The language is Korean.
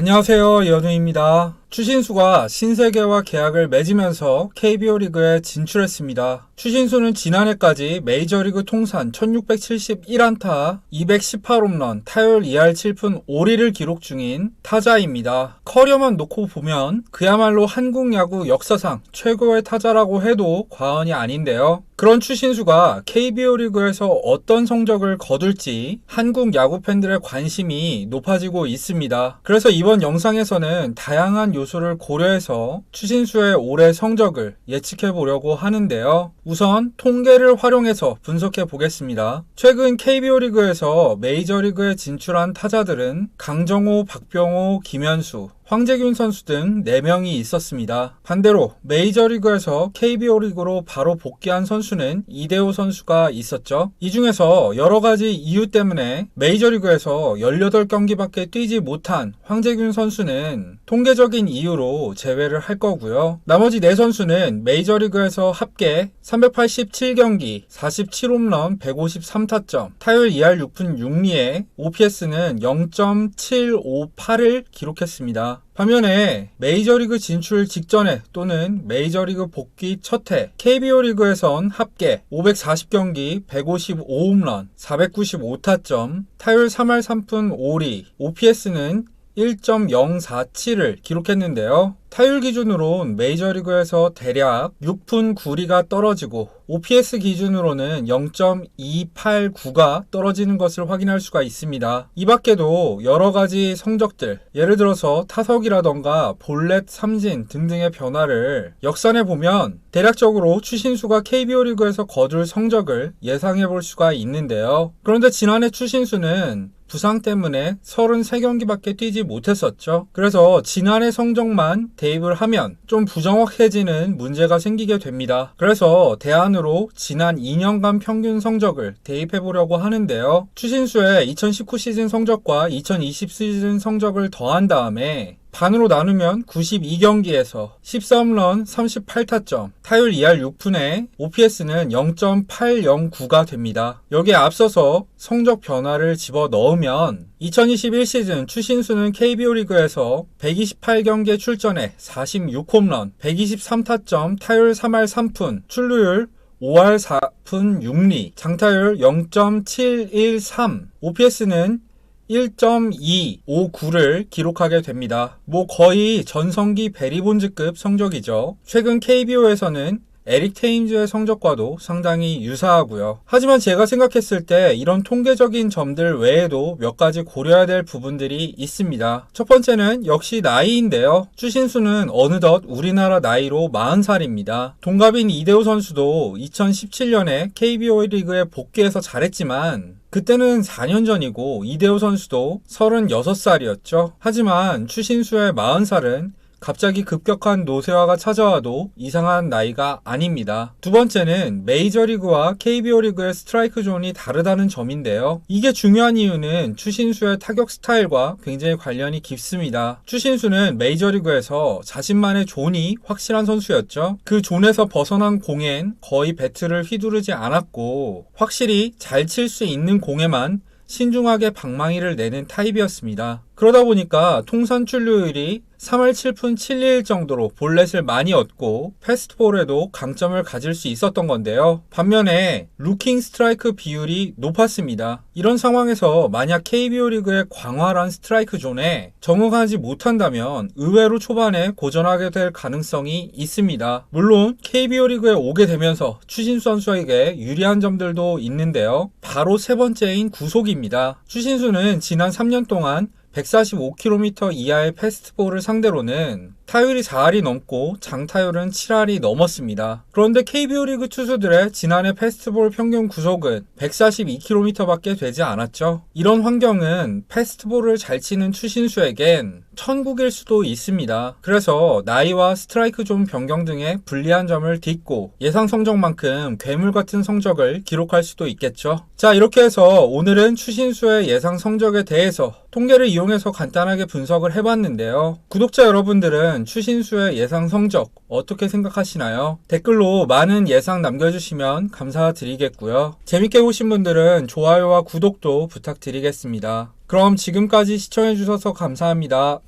안녕하세요, 연우입니다. 추신수가 신세계와 계약을 맺으면서 KBO 리그에 진출했습니다. 추신수는 지난해까지 메이저리그 통산 1671안타, 218홈런, 타율 2할 7푼 5리를 기록 중인 타자입니다. 커리어만 놓고 보면 그야말로 한국 야구 역사상 최고의 타자라고 해도 과언이 아닌데요. 그런 추신수가 KBO 리그에서 어떤 성적을 거둘지 한국 야구 팬들의 관심이 높아지고 있습니다. 그래서 이번 영상에서는 다양한 요소를 고려해서 추신수의 올해 성적을 예측해 보려고 하는데요. 우선 통계를 활용해서 분석해 보겠습니다. 최근 KBO 리그에서 메이저리그에 진출한 타자들은 강정호, 박병호, 김현수, 황재균 선수 등 4명이 있었습니다. 반대로 메이저리그에서 KBO 리그로 바로 복귀한 선수는 이대호 선수가 있었죠. 이 중에서 여러가지 이유 때문에 메이저리그에서 18경기밖에 뛰지 못한 황재균 선수는 통계적인 이유로 제외를 할 거고요. 나머지 4선수는 메이저리그에서 합계 387경기, 47홈런, 153타점, 타율 2할 6푼 6리에 OPS는 0.758을 기록했습니다. 반면에 메이저리그 진출 직전에 또는 메이저리그 복귀 첫해 KBO 리그에선 합계 540경기, 155홈런, 495타점, 타율 3할 3푼 5리, OPS는 1.047을 기록했는데요. 타율 기준으로는 메이저리그에서 대략 6푼 9리가 떨어지고 OPS 기준으로는 0.289가 떨어지는 것을 확인할 수가 있습니다. 이 밖에도 여러가지 성적들, 예를 들어서 타석이라던가 볼넷, 삼진 등등의 변화를 역산해 보면 대략적으로 추신수가 KBO 리그에서 거둘 성적을 예상해 볼 수가 있는데요. 그런데 지난해 추신수는 부상 때문에 33경기밖에 뛰지 못했었죠. 그래서 지난해 성적만 대입을 하면 좀 부정확해지는 문제가 생기게 됩니다. 그래서 대안으로 지난 2년간 평균 성적을 대입해 보려고 하는데요. 추신수의 2019 시즌 성적과 2020 시즌 성적을 더한 다음에 반으로 나누면 92경기에서 14홈런 38타점, 타율 2할 6푼에 OPS는 0.809가 됩니다. 여기에 앞서서 성적 변화를 집어넣으면 2021 시즌 추신수는 KBO 리그에서 128경기에 출전해 46홈런, 123타점, 타율 3할 3푼, 출루율 5할 4푼 6리, 장타율 0.713, OPS는 1.259를 기록하게 됩니다. 거의 전성기 베리본즈급 성적이죠. 최근 KBO에서는 에릭 테임즈의 성적과도 상당히 유사하고요. 하지만 제가 생각했을 때 이런 통계적인 점들 외에도 몇 가지 고려해야 될 부분들이 있습니다. 첫 번째는 역시 나이인데요. 추신수는 어느덧 우리나라 나이로 40살입니다. 동갑인 이대호 선수도 2017년에 KBO 리그에 복귀해서 잘했지만 그때는 4년 전이고 이대호 선수도 36살이었죠. 하지만 추신수의 40살은 갑자기 급격한 노쇠화가 찾아와도 이상한 나이가 아닙니다. 두 번째는 메이저리그와 KBO 리그의 스트라이크 존이 다르다는 점인데요. 이게 중요한 이유는 추신수의 타격 스타일과 굉장히 관련이 깊습니다. 추신수는 메이저리그에서 자신만의 존이 확실한 선수였죠. 그 존에서 벗어난 공엔 거의 배트를 휘두르지 않았고 확실히 잘 칠 수 있는 공에만 신중하게 방망이를 내는 타입이었습니다. 그러다 보니까 통산 출루율이 3할 7푼 7리 정도로 볼넷을 많이 얻고 패스트볼에도 강점을 가질 수 있었던 건데요. 반면에 루킹 스트라이크 비율이 높았습니다. 이런 상황에서 만약 KBO 리그의 광활한 스트라이크 존에 적응하지 못한다면 의외로 초반에 고전하게 될 가능성이 있습니다. 물론 KBO 리그에 오게 되면서 추신수 선수에게 유리한 점들도 있는데요. 바로 세 번째인 구속입니다. 추신수는 지난 3년 동안 145km 이하의 패스트볼을 상대로는 타율이 4할이 넘고 장타율은 7할이 넘었습니다. 그런데 KBO 리그 투수들의 지난해 패스트볼 평균 구속은 142km 밖에 되지 않았죠. 이런 환경은 패스트볼을 잘 치는 추신수에겐 천국일 수도 있습니다. 그래서 나이와 스트라이크 존 변경 등의 불리한 점을 딛고 예상 성적만큼 괴물 같은 성적을 기록할 수도 있겠죠. 자, 이렇게 해서 오늘은 추신수의 예상 성적에 대해서 통계를 이용해서 간단하게 분석을 해봤는데요. 구독자 여러분들은 추신수의 예상 성적 어떻게 생각하시나요? 댓글로 많은 예상 남겨주시면 감사드리겠고요. 재밌게 보신 분들은 좋아요와 구독도 부탁드리겠습니다. 그럼 지금까지 시청해주셔서 감사합니다.